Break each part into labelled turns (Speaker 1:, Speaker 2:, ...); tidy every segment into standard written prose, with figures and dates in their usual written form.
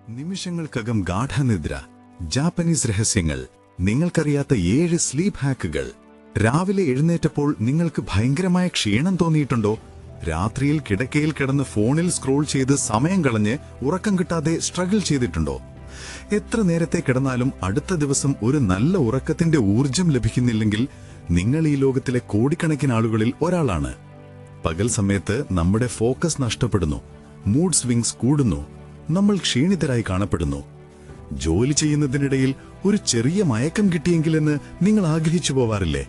Speaker 1: നിമിഷങ്ങൾക്കകം ഗാഠനിദ്ര, ജാപ്പനീസ് രഹസ്യങ്ങൾ, നിങ്ങൾക്കറിയാത്ത 7 സ്ലീപ്പ് ഹാക്കുകൾ. രാവിലെ എഴുന്നേറ്റപ്പോൾ നിങ്ങൾക്ക് ഭയങ്കരമായ ക്ഷീണം തോന്നിയിട്ടുണ്ടോ? രാത്രിയിൽ കിടക്കയിൽ കിടന്ന് ഫോണിൽ സ്ക്രോൾ ചെയ്ത് സമയം കളഞ്ഞ് ഉറക്കം കിട്ടാതെ സ്ട്രഗിൾ ചെയ്തിട്ടുണ്ടോ? എത്ര നേരത്തെ കിടന്നാലും അടുത്ത ദിവസം ഒരു നല്ല ഉറക്കത്തിന്റെ ഊർജം ലഭിക്കുന്നില്ലെങ്കിൽ നിങ്ങൾ ഈ ലോകത്തിലെ കോടിക്കണക്കിന് ആളുകളിൽ ഒരാളാണ്. പകൽ സമയത്ത് നമ്മുടെ ഫോക്കസ് നഷ്ടപ്പെടുന്നു, മൂഡ് സ്വിങ്സ് കൂടുന്നു, നമ്മൾ ക്ഷീണിതരായി കാണപ്പെടുന്നു. ജോലി ചെയ്യുന്നതിനിടയിൽ ഒരു ചെറിയ മയക്കം കിട്ടിയെങ്കിലെന്ന് നിങ്ങൾ ആഗ്രഹിച്ചു പോവാറില്ലേ?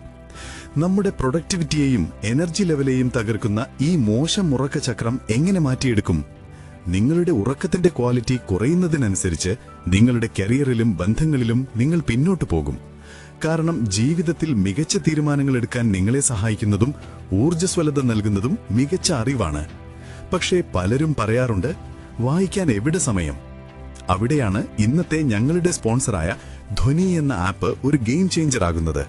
Speaker 1: നമ്മുടെ പ്രൊഡക്ടിവിറ്റിയെയും എനർജി ലെവലെയും തകർക്കുന്ന ഈ മോശം ഉറക്കചക്രം എങ്ങനെ മാറ്റിയെടുക്കും? നിങ്ങളുടെ ഉറക്കത്തിന്റെ ക്വാളിറ്റി കുറയുന്നതിനനുസരിച്ച് നിങ്ങളുടെ കരിയറിലും ബന്ധങ്ങളിലും നിങ്ങൾ പിന്നോട്ടു പോകും. കാരണം ജീവിതത്തിൽ മികച്ച തീരുമാനങ്ങൾ എടുക്കാൻ നിങ്ങളെ സഹായിക്കുന്നതും ഊർജ്ജസ്വലത നൽകുന്നതും മികച്ച അറിവാണ്. പക്ഷേ പലരും പറയാറുണ്ട്, വായിക്കാൻ എവിടെ സമയം? അവിടെയാണ് ഇന്നത്തെ ഞങ്ങളുടെ സ്പോൺസറായ ധ്വനി എന്ന ആപ്പ് ഒരു ഗെയിം ചേഞ്ചർ ആകുന്നത്.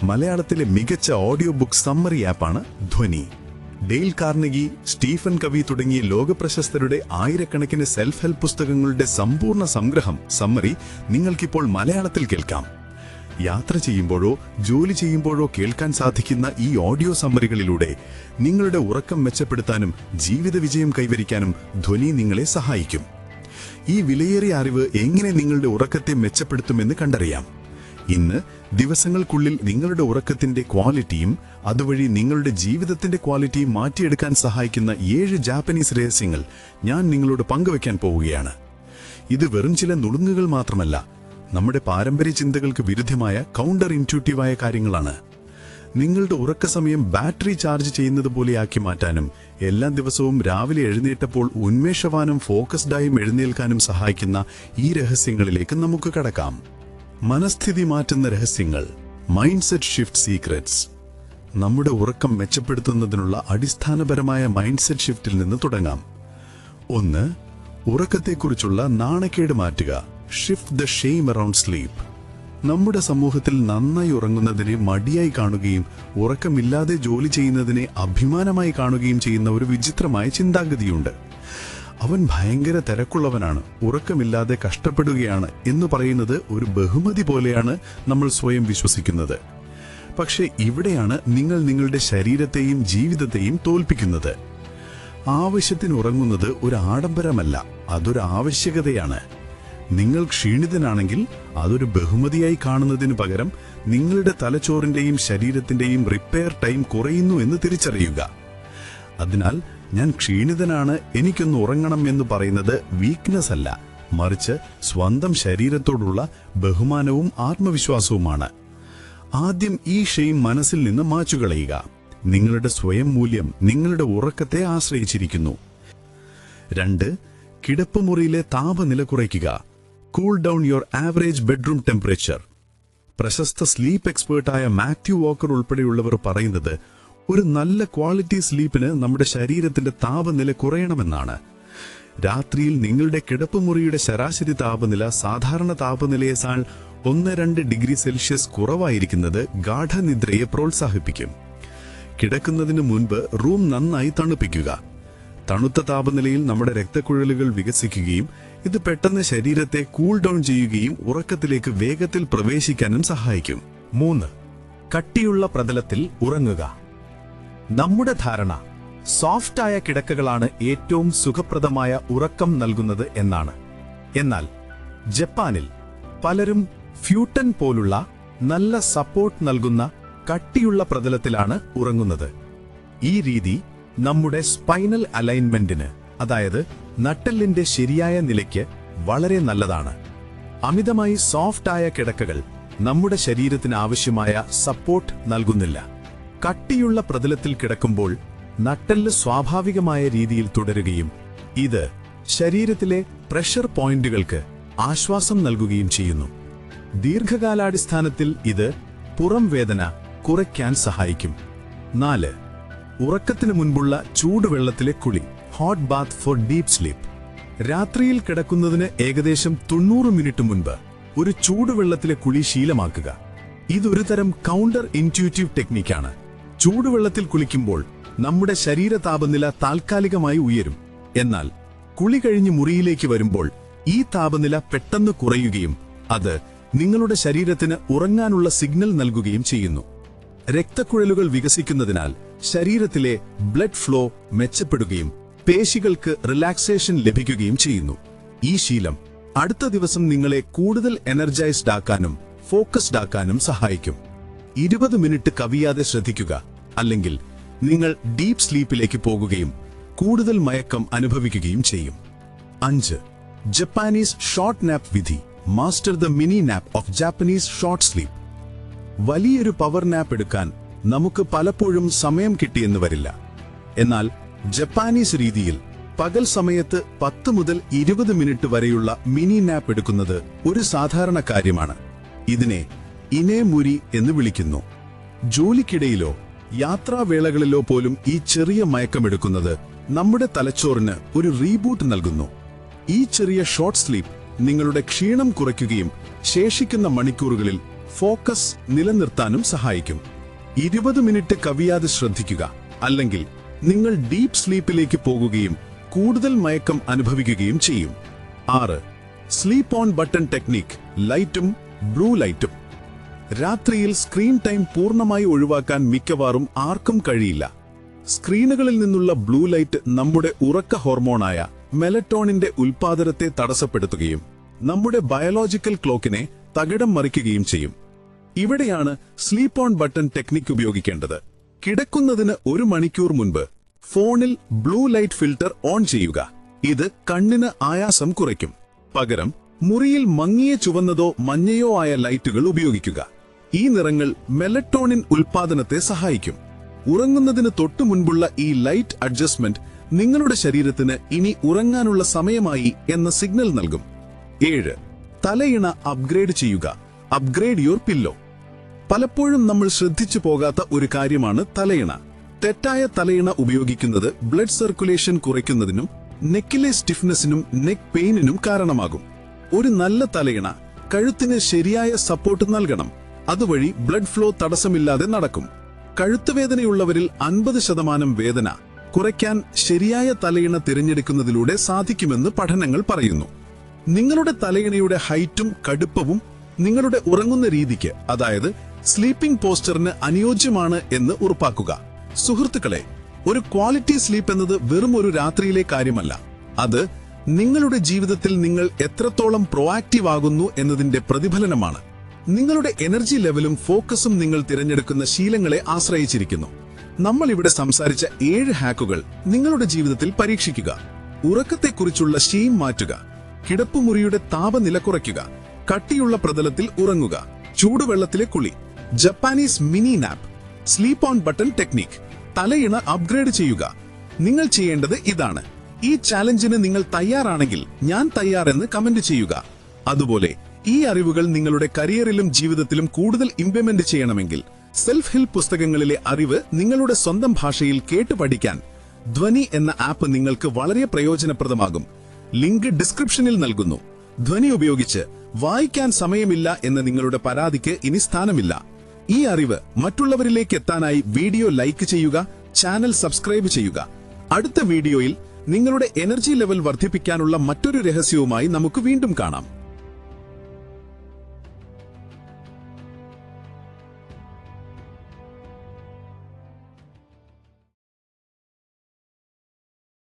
Speaker 1: മലയാളത്തിലെ മികച്ച ഓഡിയോ ബുക്ക് സമ്മറി ആപ്പാണ് ധ്വനി. ഡെയിൽ കാർനെഗി, സ്റ്റീഫൻ കവി തുടങ്ങിയ ലോകപ്രശസ്തരുടെ ആയിരക്കണക്കിന് സെൽഫ് ഹെൽപ്പ് പുസ്തകങ്ങളുടെ സമ്പൂർണ്ണ സംഗ്രഹം സമ്മറി നിങ്ങൾക്കിപ്പോൾ മലയാളത്തിൽ കേൾക്കാം. യാത്ര ചെയ്യുമ്പോഴോ ജോലി ചെയ്യുമ്പോഴോ കേൾക്കാൻ സാധിക്കുന്ന ഈ ഓഡിയോ സമ്മറികളിലൂടെ നിങ്ങളുടെ ഉറക്കം മെച്ചപ്പെടുത്താനും ജീവിത വിജയം കൈവരിക്കാനും ധ്വനി നിങ്ങളെ സഹായിക്കും. ഈ വിലയേറിയ അറിവ് എങ്ങനെ നിങ്ങളുടെ ഉറക്കത്തെ മെച്ചപ്പെടുത്തുമെന്ന് കണ്ടറിയാം. ഇന്ന് ദിവസങ്ങൾക്കുള്ളിൽ നിങ്ങളുടെ ഉറക്കത്തിന്റെ ക്വാളിറ്റിയും അതുവഴി നിങ്ങളുടെ ജീവിതത്തിന്റെ ക്വാളിറ്റിയും മാറ്റിയെടുക്കാൻ സഹായിക്കുന്ന 7 ജാപ്പനീസ് രഹസ്യങ്ങൾ ഞാൻ നിങ്ങളോട് പങ്കുവയ്ക്കാൻ പോവുകയാണ്. ഇത് വെറും ചില നുറുങ്ങുകൾ മാത്രമല്ല, നമ്മുടെ പാരമ്പര്യ ചിന്തകൾക്ക് വിരുദ്ധമായ കൗണ്ടർ ഇൻറ്റ്യൂട്ടീവായ കാര്യങ്ങളാണ്. നിങ്ങളുടെ ഉറക്ക സമയം ബാറ്ററി ചാർജ് ചെയ്യുന്നത് പോലെയാക്കി മാറ്റാനും എല്ലാ ദിവസവും രാവിലെ എഴുന്നേറ്റപ്പോൾ ഉന്മേഷവാനും ഫോക്കസ്ഡായും എഴുന്നേൽക്കാനും സഹായിക്കുന്ന ഈ രഹസ്യങ്ങളിലേക്ക് നമുക്ക് കടക്കാം. മനസ്ഥിതി മാറ്റുന്ന രഹസ്യങ്ങൾ, മൈൻഡ് സെറ്റ് ഷിഫ്റ്റ് സീക്രറ്റ്സ്. നമ്മുടെ ഉറക്കം മെച്ചപ്പെടുത്തുന്നതിനുള്ള അടിസ്ഥാനപരമായ മൈൻഡ് സെറ്റ് ഷിഫ്റ്റിൽ നിന്ന് തുടങ്ങാം. 1. ഉറക്കത്തെക്കുറിച്ചുള്ള നാണക്കേട് മാറ്റുക. Shift the shame around sleep. നമ്മുടെ സമൂഹത്തിൽ നന്നായി ഉറങ്ങുന്നതിനെ മടിയായി കാണുകയും ഉറക്കമില്ലാതെ ജോലി ചെയ്യുന്നതിനെ അഭിമാനമായി കാണുകയും ചെയ്യുന്ന ഒരു വിചിത്രമായ ചിന്താഗതിയുണ്ട്. അവൻ ഭയങ്കര തിരക്കുള്ളവനാണ്, ഉറക്കമില്ലാതെ കഷ്ടപ്പെടുകയാണ് എന്ന് പറയുന്നത് ഒരു ബഹുമതി പോലെയാണ് നമ്മൾ സ്വയം വിശ്വസിക്കുന്നത്. പക്ഷേ ഇവിടെയാണ് നിങ്ങൾ നിങ്ങളുടെ ശരീരത്തെയും ജീവിതത്തെയും തോൽപ്പിക്കുന്നത്. ആവശ്യത്തിന് ഉറങ്ങുന്നത് ഒരു ആഡംബരമല്ല, അതൊരു ആവശ്യകതയാണ്. നിങ്ങൾ ക്ഷീണിതനാണെങ്കിൽ അതൊരു ബഹുമതിയായി കാണുന്നതിന് പകരം നിങ്ങളുടെ തലച്ചോറിന്റെയും ശരീരത്തിന്റെയും റിപ്പയർ ടൈം കുറയുന്നു എന്ന് തിരിച്ചറിയുക. അതിനാൽ ഞാൻ ക്ഷീണിതനാണ്, എനിക്കൊന്ന് ഉറങ്ങണം എന്ന് പറയുന്നത് വീക്ക്നെസ് അല്ല, മറിച്ച് സ്വന്തം ശരീരത്തോടുള്ള ബഹുമാനവും ആത്മവിശ്വാസവുമാണ്. ആദ്യം ഈ ഷെയിം മനസ്സിൽ നിന്ന് മാച്ചുകളയുക. നിങ്ങളുടെ സ്വയം മൂല്യം നിങ്ങളുടെ ഉറക്കത്തെ ആശ്രയിച്ചിരിക്കുന്നു. 2. കിടപ്പുമുറിയിലെ താപനില കുറയ്ക്കുക. Cool down your average bedroom temperature. പ്രശസ്ത സ്ലീപ്പ് എക്സ്പേർട്ടായ മാത്യു വാക്കർ ഉൾപ്പെടെയുള്ളവർ പറയുന്നത് ഒരു നല്ല ക്വാളിറ്റി സ്ലീപ്പിന് നമ്മുടെ ശരീരത്തിന്റെ താപനില കുറയണമെന്നാണ്. രാത്രിയിൽ നിങ്ങളുടെ കിടപ്പുമുറിയുടെ ശരാശരി താപനില സാധാരണ താപനിലയേക്കാൾ 1-2 ഡിഗ്രി സെൽഷ്യസ് കുറവായിരിക്കുന്നത് ഗാഠനിദ്രയെ പ്രോത്സാഹിപ്പിക്കും. കിടക്കുന്നതിന് മുൻപ് റൂം നന്നായി തണുപ്പിക്കുക. തണുത്ത താപനിലയിൽ നമ്മുടെ രക്തക്കുഴലുകൾ വികസിക്കുകയും ഇത് പെട്ടെന്ന് ശരീരത്തെ കൂൾ ഡൗൺ ചെയ്യുകയും ഉറക്കത്തിലേക്ക് വേഗത്തിൽ പ്രവേശിക്കാനും സഹായിക്കും.
Speaker 2: 3. കട്ടിയുള്ള പ്രതലത്തിൽ ഉറങ്ങുക. നമ്മുടെ ധാരണ സോഫ്റ്റായ കിടക്കകളാണ് ഏറ്റവും സുഖപ്രദമായ ഉറക്കം നൽകുന്നത് എന്നാണ്. എന്നാൽ ജപ്പാനിൽ പലരും ഫ്യൂട്ടൻ പോലുള്ള നല്ല സപ്പോർട്ട് നൽകുന്ന കട്ടിയുള്ള പ്രതലത്തിലാണ് ഉറങ്ങുന്നത്. ഈ രീതി നമ്മുടെ സ്പൈനൽ അലൈൻമെന്റിന്, അതായത് നട്ടെല്ലിന്റെ ശരിയായ നിലയ്ക്ക് വളരെ നല്ലതാണ്. അമിതമായി സോഫ്റ്റായ കിടക്കകൾ നമ്മുടെ ശരീരത്തിന് ആവശ്യമായ സപ്പോർട്ട് നൽകുന്നില്ല. കട്ടിയുള്ള പ്രതലത്തിൽ കിടക്കുമ്പോൾ നട്ടെല്ല് സ്വാഭാവികമായ രീതിയിൽ തുടരുകയും ഇത് ശരീരത്തിലെ പ്രഷർ പോയിന്റുകൾക്ക് ആശ്വാസം നൽകുകയും ചെയ്യുന്നു. ദീർഘകാലാടിസ്ഥാനത്തിൽ ഇത് പുറം വേദന കുറയ്ക്കാൻ സഹായിക്കും. 4. ഉറക്കത്തിന് മുൻപുള്ള ചൂടുവെള്ളത്തിലെ കുളി. Hot bath for deep sleep. രാത്രിയിൽ കിടക്കുന്നതിന് ഏകദേശം 90 മിനിറ്റ് മുൻപ് ഒരു ചൂടുവെള്ളത്തിലെ കുളി ശീലമാക്കുക. ഇതൊരു തരം കൗണ്ടർ ഇൻറ്റ്യൂറ്റീവ് ടെക്നിക്കാണ്. ചൂടുവെള്ളത്തിൽ കുളിക്കുമ്പോൾ നമ്മുടെ ശരീര താപനില താൽക്കാലികമായി ഉയരും. എന്നാൽ കുളി കഴിഞ്ഞ് മുറിയിലേക്ക് വരുമ്പോൾ ഈ താപനില പെട്ടെന്ന് കുറയുകയും അത് നിങ്ങളുടെ ശരീരത്തിന് ഉറങ്ങാനുള്ള സിഗ്നൽ നൽകുകയും ചെയ്യുന്നു. രക്തക്കുഴലുകൾ വികസിക്കുന്നതിനാൽ ശരീരത്തിലെ ബ്ലഡ് ഫ്ലോ മെച്ചപ്പെടുകയും പേശികൾക്ക് റിലാക്സേഷൻ ലഭിക്കുകയും ചെയ്യുന്നു. ഈ ശീലം അടുത്ത ദിവസം നിങ്ങളെ കൂടുതൽ എനർജൈസ്ഡ് ആക്കാനും ഫോക്കസ്ഡ് ആക്കാനും സഹായിക്കും. 20 മിനിറ്റ് കവിയാതെ ശ്രദ്ധിക്കുക, അല്ലെങ്കിൽ നിങ്ങൾ ഡീപ് സ്ലീപ്പിലേക്ക് പോകുകയും കൂടുതൽ മയക്കം അനുഭവിക്കുകയും ചെയ്യും. 5. ജപ്പാനീസ് ഷോർട്ട് നാപ്പ് വിധി. Master the mini nap of Japanese short sleep. വലിയൊരു പവർ നാപ്പ് എടുക്കാൻ നമുക്ക് പലപ്പോഴും സമയം കിട്ടിയെന്ന് വരില്ല. എന്നാൽ ജപ്പാനീസ് രീതിയിൽ പകൽ സമയത്ത് 10 മുതൽ 20 മിനിറ്റ് വരെയുള്ള മിനി നാപ്പ് എടുക്കുന്നത് ഒരു സാധാരണ കാര്യമാണ്. ഇതിനെ ഇനേമുരി എന്ന് വിളിക്കുന്നു. ജോലിക്കിടയിലോ യാത്രാവേളകളിലോ പോലും ഈ ചെറിയ മയക്കമെടുക്കുന്നത് നമ്മുടെ തലച്ചോറിന് ഒരു റീബൂട്ട് നൽകുന്നു. ഈ ചെറിയ ഷോർട്ട് സ്ലീപ്പ് നിങ്ങളുടെ ക്ഷീണം കുറയ്ക്കുകയും ശേഷിക്കുന്ന മണിക്കൂറുകളിൽ ഫോക്കസ് നിലനിർത്താനും സഹായിക്കും. 20 മിനിറ്റ് കവിയാതെ ശ്രദ്ധിക്കുക, അല്ലെങ്കിൽ നിങ്ങൾ ഡീപ് സ്ലീപ്പിലേക്ക് പോകുകയും കൂടുതൽ മയക്കം അനുഭവിക്കുകയും ചെയ്യും. 6. Sleep on button technique. ലൈറ്റും ബ്ലൂ ലൈറ്റും. രാത്രിയിൽ സ്ക്രീൻ ടൈം പൂർണ്ണമായി ഒഴിവാക്കാൻ മിക്കവാറും ആർക്കും കഴിയില്ല. സ്ക്രീനുകളിൽ നിന്നുള്ള ബ്ലൂ ലൈറ്റ് നമ്മുടെ ഉറക്ക ഹോർമോണായ മെലറ്റോണിന്റെ ഉൽപ്പാദനത്തെ തടസ്സപ്പെടുത്തുകയും നമ്മുടെ ബയോളജിക്കൽ ക്ലോക്കിനെ തകിടം മറിക്കുകയും ചെയ്യും. ഇവിടെയാണ് സ്ലീപ്പ് ഓൺ ബട്ടൺ ടെക്നിക് ഉപയോഗിക്കേണ്ടത്. കിടക്കുന്നതിന് 1 മണിക്കൂർ മുൻപ് ഫോണിൽ ബ്ലൂ ലൈറ്റ് ഫിൽട്ടർ ഓൺ ചെയ്യുക. ഇത് കണ്ണിന് ആയാസം കുറയ്ക്കും. പകരം മുറിയിൽ മങ്ങിയ ചുവന്നതോ മഞ്ഞയോ ആയ ലൈറ്റുകൾ ഉപയോഗിക്കുക. ഈ നിറങ്ങൾ മെലറ്റോണിൻ ഉൽപ്പാദനത്തെ സഹായിക്കും. ഉറങ്ങുന്നതിന് തൊട്ടു മുൻപുള്ള ഈ ലൈറ്റ് അഡ്ജസ്റ്റ്മെന്റ് നിങ്ങളുടെ ശരീരത്തിന് ഇനി ഉറങ്ങാനുള്ള സമയമായി എന്ന സിഗ്നൽ നൽകും. 7. തലയിണ അപ്ഗ്രേഡ് ചെയ്യുക. Upgrade your pillow. പലപ്പോഴും നമ്മൾ ശ്രദ്ധിച്ചു പോകാത്ത ഒരു കാര്യമാണ് തലയിണ. തെറ്റായ തലയിണ ഉപയോഗിക്കുന്നത് ബ്ലഡ് സർക്കുലേഷൻ കുറയ്ക്കുന്നതിനും നെക്കിലെ സ്റ്റിഫ്നെസ്സിനും നെക്ക് പെയിനിനും കാരണമാകും. ഒരു നല്ല തലയിണ കഴുത്തിന് ശരിയായ സപ്പോർട്ട് നൽകണം. അതുവഴി ബ്ലഡ് ഫ്ലോ തടസ്സമില്ലാതെ നടക്കും. കഴുത്തുവേദനയുള്ളവരിൽ 50% വേദന കുറയ്ക്കാൻ ശരിയായ തലയിണ തിരഞ്ഞെടുക്കുന്നതിലൂടെ സാധിക്കുമെന്ന് പഠനങ്ങൾ പറയുന്നു. നിങ്ങളുടെ തലയിണയുടെ ഹൈറ്റും കടുപ്പവും നിങ്ങളുടെ ഉറങ്ങുന്ന രീതിക്ക്, അതായത് സ്ലീപ്പിംഗ് പോസ്റ്ററിന് അനുയോജ്യമാണ് എന്ന് ഉറപ്പാക്കുക. സുഹൃത്തുക്കളെ, ഒരു ക്വാളിറ്റി സ്ലീപ്പ് എന്നത് വെറും ഒരു രാത്രിയിലെ കാര്യമല്ല. അത് നിങ്ങളുടെ ജീവിതത്തിൽ നിങ്ങൾ എത്രത്തോളം പ്രോആക്റ്റീവ് ആകുന്നു എന്നതിന്റെ പ്രതിഫലനമാണ്. നിങ്ങളുടെ എനർജി ലെവലും ഫോക്കസും നിങ്ങൾ തിരഞ്ഞെടുക്കുന്ന ശീലങ്ങളെ ആശ്രയിച്ചിരിക്കുന്നു. നമ്മൾ ഇവിടെ സംസാരിച്ച 7 ഹാക്കുകൾ നിങ്ങളുടെ ജീവിതത്തിൽ പരീക്ഷിക്കുക. ഉറക്കത്തെക്കുറിച്ചുള്ള ഷെയിം മാറ്റുക. കിടപ്പുമുറിയുടെ താപനില കുറയ്ക്കുക. കട്ടിയുള്ള പ്രതലത്തിൽ ഉറങ്ങുക. ചൂടുവെള്ളത്തിലെ കുളി. Japanese mini nap. Sleep on button technique. തലയിണ അപ്ഗ്രേഡ് ചെയ്യുക. നിങ്ങൾ ചെയ്യേണ്ടത് ഇതാണ്. ഈ ചാലഞ്ചിന് നിങ്ങൾ തയ്യാറാണെങ്കിൽ ഞാൻ തയ്യാറെന്ന് കമന്റ് ചെയ്യുക. അതുപോലെ ഈ അറിവുകൾ നിങ്ങളുടെ കരിയറിലും ജീവിതത്തിലും കൂടുതൽ ഇംപ്ലിമെന്റ് ചെയ്യണമെങ്കിൽ സെൽഫ് ഹെൽപ്പ് പുസ്തകങ്ങളിലെ അറിവ് നിങ്ങളുടെ സ്വന്തം ഭാഷയിൽ കേട്ടു പഠിക്കാൻ ധ്വനി എന്ന ആപ്പ് നിങ്ങൾക്ക് വളരെ പ്രയോജനപ്രദമാകും. ലിങ്ക് ഡിസ്ക്രിപ്ഷനിൽ നൽകുന്നു. ധ്വനി ഉപയോഗിച്ച് വായിക്കാൻ സമയമില്ല എന്ന നിങ്ങളുടെ പരാതിക്ക് ഇനി സ്ഥാനമില്ല. ഈ അറിവ് മറ്റുള്ളവരിലേക്ക് എത്താനായി വീഡിയോ ലൈക്ക് ചെയ്യുക, ചാനൽ സബ്സ്ക്രൈബ് ചെയ്യുക. അടുത്ത വീഡിയോയിൽ നിങ്ങളുടെ എനർജി ലെവൽ വർദ്ധിപ്പിക്കാനുള്ള മറ്റൊരു രഹസ്യവുമായി നമുക്ക് വീണ്ടും കാണാം.